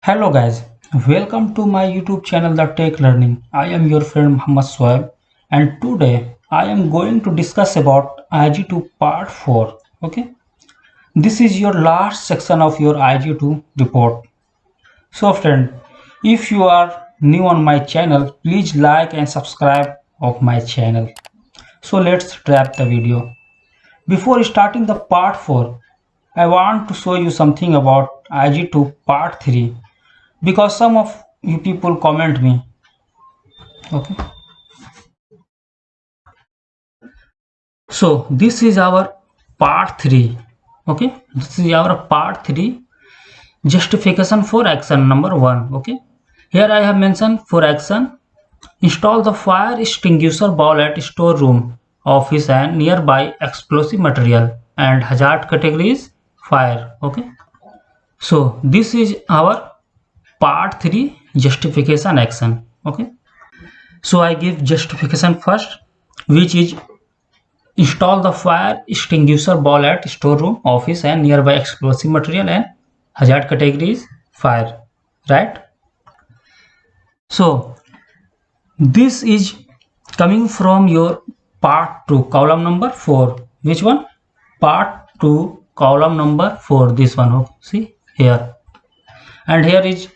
Hello guys, welcome to my YouTube channel The Tech Learning. I am your friend Muhammad Sohaib and today I am going to discuss about IG2 part 4. Okay, this is your last section of your IG2 report. So friend, if you are new on my channel, please like and subscribe of my channel. So let's wrap the video. Before starting the part 4, I want to show you something about IG2 part 3 because some of you people comment me. Okay, so this is our part 3. Okay, this is our part 3 justification for action number 1. Okay, here I have mentioned for action: install the fire extinguisher ball at storeroom, office and nearby explosive material, and hazard category is fire. Okay, so this is our part 3 justification action. Okay, so I give justification first, which is install the fire extinguisher ball at storeroom, office and nearby explosive material, and hazard category is fire, right? So this is coming from your part 2 column number 4. Which one? Part 2 column number 4, this one. Okay, see here. And here is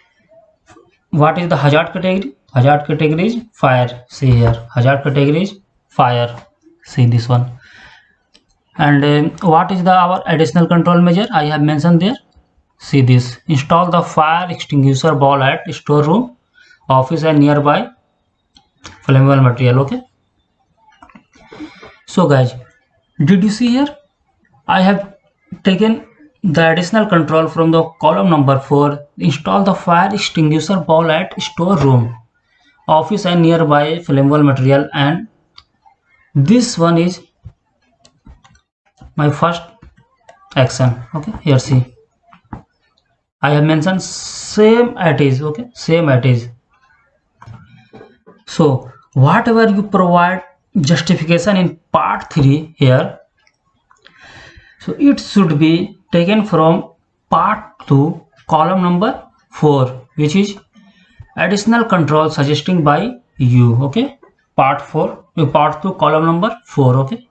what is the hazard category? Hazard category is fire. See here, hazard category is fire. See this one. And what is the our additional control measure? I have mentioned there. See this: install the fire extinguisher ball at storeroom, office and nearby flammable material. Okay, so guys, did you see here? I have taken the additional control from the column number 4. Install the fire extinguisher ball at storeroom, office and nearby flammable material, and this one is my first action. Okay, here see, I have mentioned same at is. Okay, same at is. So whatever you provide justification in part 3 here, so it should be taken from part 2 column number 4, which is additional control suggesting by you. Okay, part 2 column number 4. Okay,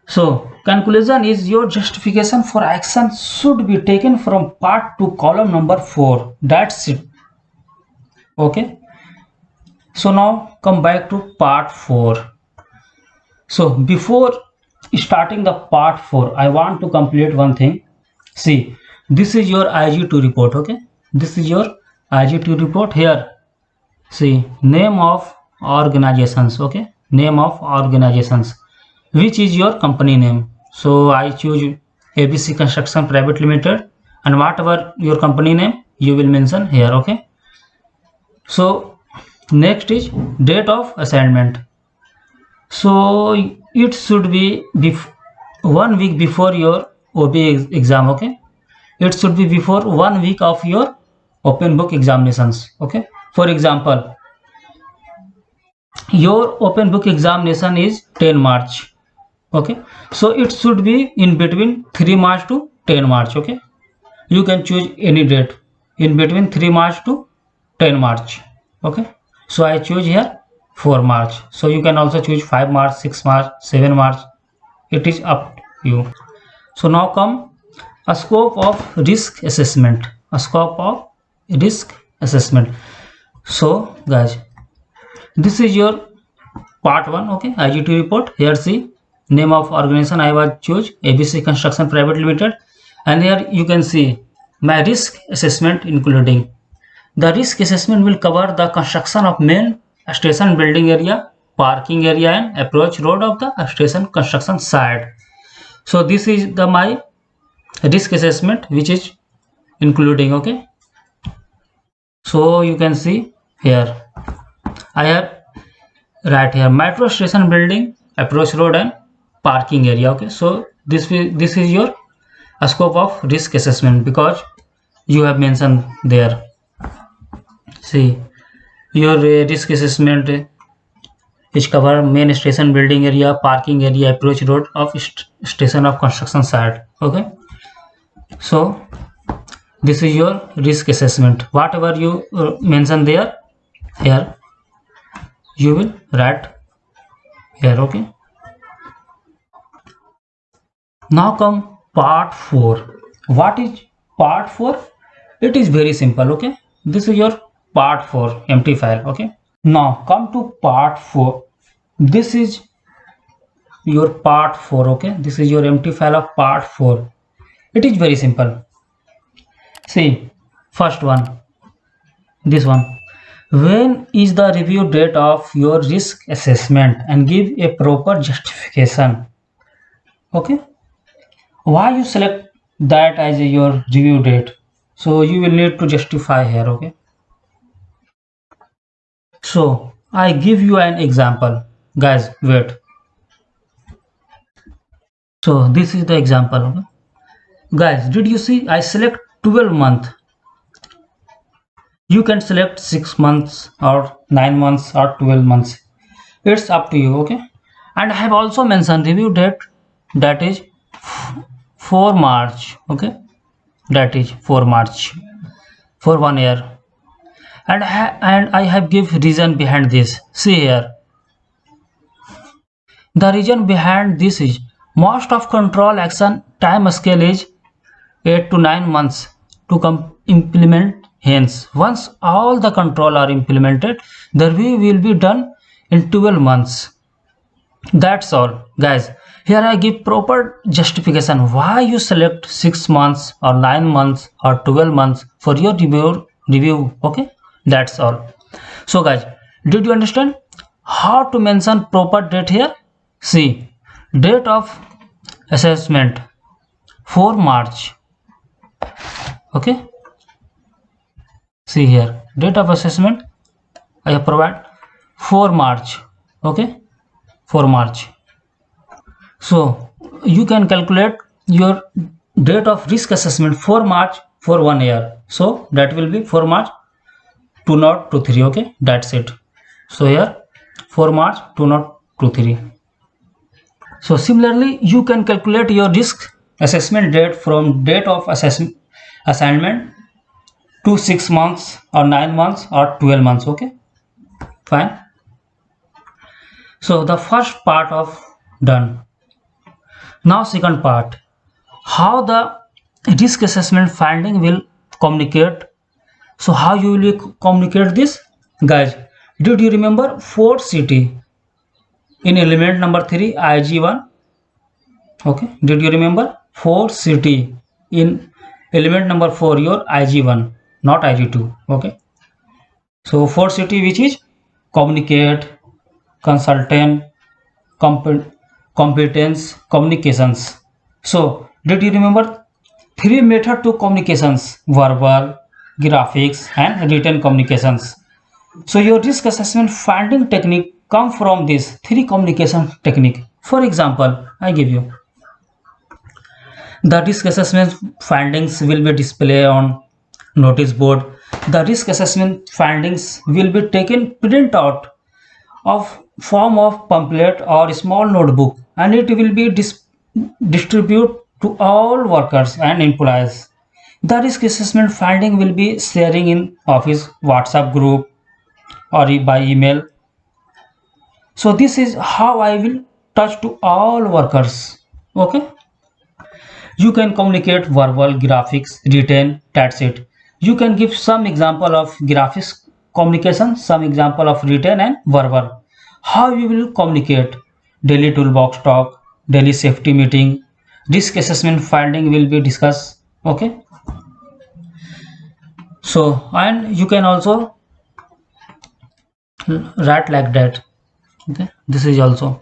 so conclusion is your justification for action should be taken from part 2 column number 4. That's it. Okay, so now come back to part 4. So before starting the part 4, I want to complete one thing. See, this is your IG2 report. Okay, this is your IG2 report. Here see, name of organizations. Okay, name of organizations, which is your company name. So I choose ABC Construction Private Limited, and whatever your company name you will mention here. Okay, so next is date of assignment. So it should be 1 week before your OB exam. Okay, it should be before 1 week of your open book examinations. Okay, for example, your open book examination is 10 March. Okay, so it should be in between 3 March to 10 March. Okay, you can choose any date in between 3 March to 10 March. Okay, so I choose here 4 March. So you can also choose 5 March, 6 March, 7 March. It is up to you. So now come a scope of risk assessment. A scope of risk assessment. So guys, this is your part 1. Okay, IG2 report. Here see, name of organization I was choose ABC Construction Private Limited, and here you can see my risk assessment, including the risk assessment will cover the construction of main station building area, parking area and approach road of the station construction site. So this is the my risk assessment which is including. Okay, so you can see here I have right here metro station building, approach road and parking area. Okay, so this is your scope of risk assessment because you have mentioned there. See, your risk assessment is cover main station building area, parking area, approach road of station of construction site. Okay, so This is your risk assessment. Whatever you mention there, here you will write here. Okay, now come part 4. What is part 4? It is very simple. Okay, this is your part 4 empty file. Okay, now come to part 4. This is your part 4. Okay, this is your empty file of part 4. It is very simple. See, first one, this one. When is the review date of your risk assessment, and give a proper justification. Okay, why you select that as your review date? So you will need to justify here. Okay, so I give you an example, guys. Wait. So this is the example. Okay, guys, did you see I select 12 month? You can select 6 months or 9 months or 12 months. It's up to you. Okay, and I have also mentioned review date, that is 4 March. Okay, that is 4 March for 1 year. And I have give reason behind this. See here, the reason behind this is most of control action time scale is 8 to 9 months to implement. Hence, once all the control are implemented, the review will be done in 12 months. That's all, guys. Here I give proper justification why you select 6 months or 9 months or 12 months for your review. Okay, that's all. So guys, did you understand how to mention proper date here? See, date of assessment 4 March. Okay, see here, date of assessment I have provided 4 March. Okay, 4 March. So you can calculate your date of risk assessment 4 March for 1 year. So that will be 4 March 2023. Okay, that's it. So here 4 March 2023. So similarly, you can calculate your risk assessment date from date of assignment to 6 months or 9 months or 12 months. Okay, fine. So the first part of done. Now second part, how the risk assessment finding will communicate. So how you will communicate this, guys? Did you remember 4CT in element number 3 IG1? Okay, did you remember 4CT in element number 4 your IG1, not IG2? Okay, so 4CT, which is communicate, consultant, competence, communications. So did you remember 3 method to communications: verbal, graphics and written communications. So your risk assessment finding technique come from this 3 communication technique. For example, I give you the risk assessment findings will be displayed on notice board. The risk assessment findings will be taken print out of form of pamphlet or small notebook, and it will be distributed to all workers and employees. The risk assessment finding will be sharing in office WhatsApp group or by email. So this is how I will touch to all workers. Okay, you can communicate verbal, graphics, written, that's it. You can give some example of graphics communication, some example of written and verbal. How you will communicate: daily toolbox talk, daily safety meeting, risk assessment finding will be discussed. Okay, so and you can also write like that. Okay, this is also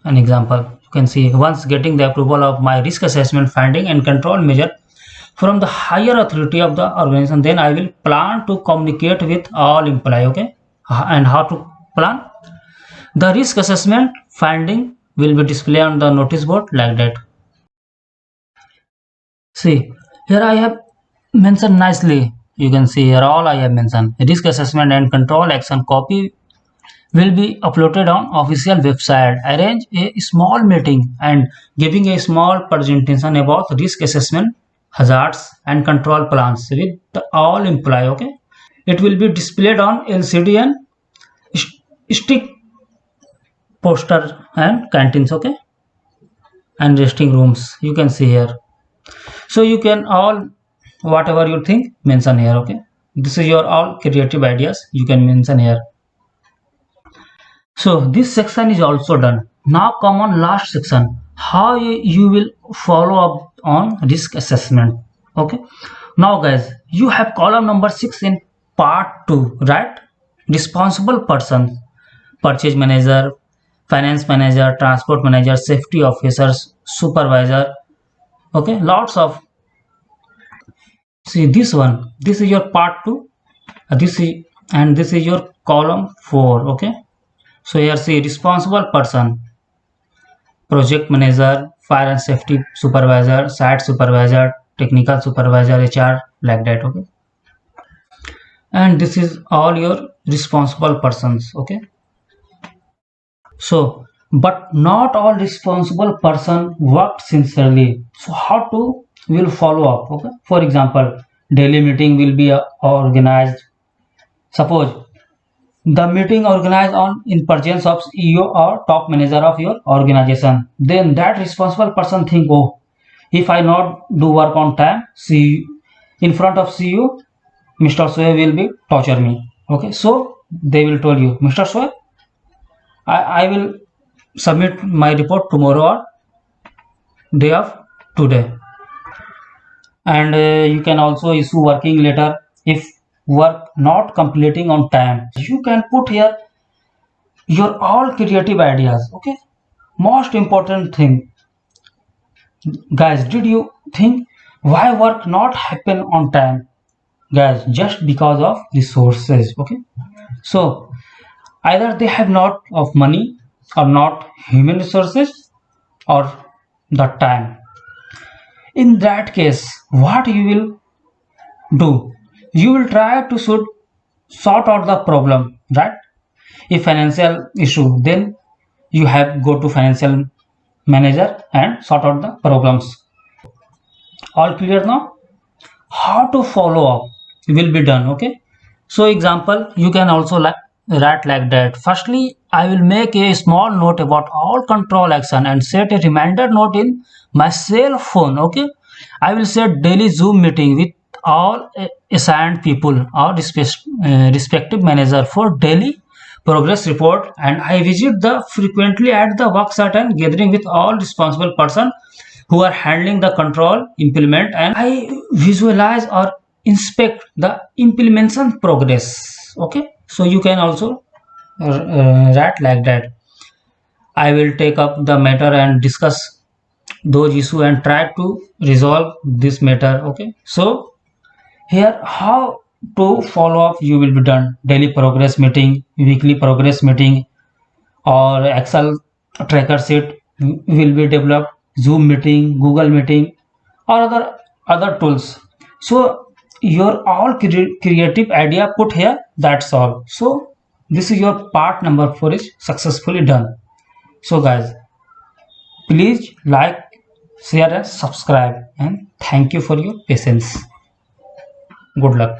an example. You can see, once getting the approval of my risk assessment finding and control measure from the higher authority of the organization, then I will plan to communicate with all employees. Okay, and how to plan? The risk assessment finding will be displayed on the notice board like that. See, here I have mentioned nicely. You can see here all I have mentioned. Risk assessment and control action copy will be uploaded on official website. Arrange a small meeting and giving a small presentation about risk assessment hazards and control plans with all employee. Okay, it will be displayed on LCD and stick poster and canteens. Okay, and resting rooms you can see here. So you can all whatever you think mention here. Okay, this is your all creative ideas you can mention here. So this section is also done. Now come on last section, how you will follow up on risk assessment. Okay, now guys, you have column number 6 in part 2, right? Responsible person, purchase manager, finance manager, transport manager, safety officers, supervisor. Okay, lots of. See this one, this is your part 2. This is, and this is your column 4. Okay, so here see responsible person, project manager, fire and safety supervisor, site supervisor, technical supervisor, HR, like that. Okay, and this is all your responsible persons. Okay, so but not all responsible person worked sincerely. So how to will follow up? Okay, for example, daily meeting will be organized. Suppose the meeting organized on in presence of CEO or top manager of your organization, then that responsible person think, oh, if I not do work on time, see in front of CEO, Mr. Soe will be torture me. Okay, so they will tell you, Mr. Soe, I will submit my report tomorrow or day of today. And you can also issue working letter if work not completing on time. You can put here your all creative ideas. Okay, most important thing, guys, did you think why work not happen on time? Guys, just because of resources. Okay, so either they have not of money or not human resources or the time. In that case, what you will do, you will try to sort out the problem, right? If financial issue, then you have go to financial manager and sort out the problems. All clear now? How to follow up will be done. Okay, so example you can also write like that. Firstly, I will make a small note about all control action and set a reminder note in my cell phone. Okay, I will set daily Zoom meeting with all assigned people or respective manager for daily progress report, and I visit the frequently at the work site and gathering with all responsible person who are handling the control implement, and I visualize or inspect the implementation progress. Okay, so you can also write like that. I will take up the matter and discuss those issue and try to resolve this matter. Okay, so here how to follow up you will be done: daily progress meeting, weekly progress meeting, or Excel tracker sheet will be developed, Zoom meeting, Google meeting, or other tools. So your all creative idea put here, that's all. So this is your part number 4 is successfully done. So guys, please like, share and subscribe, and thank you for your patience. Good luck.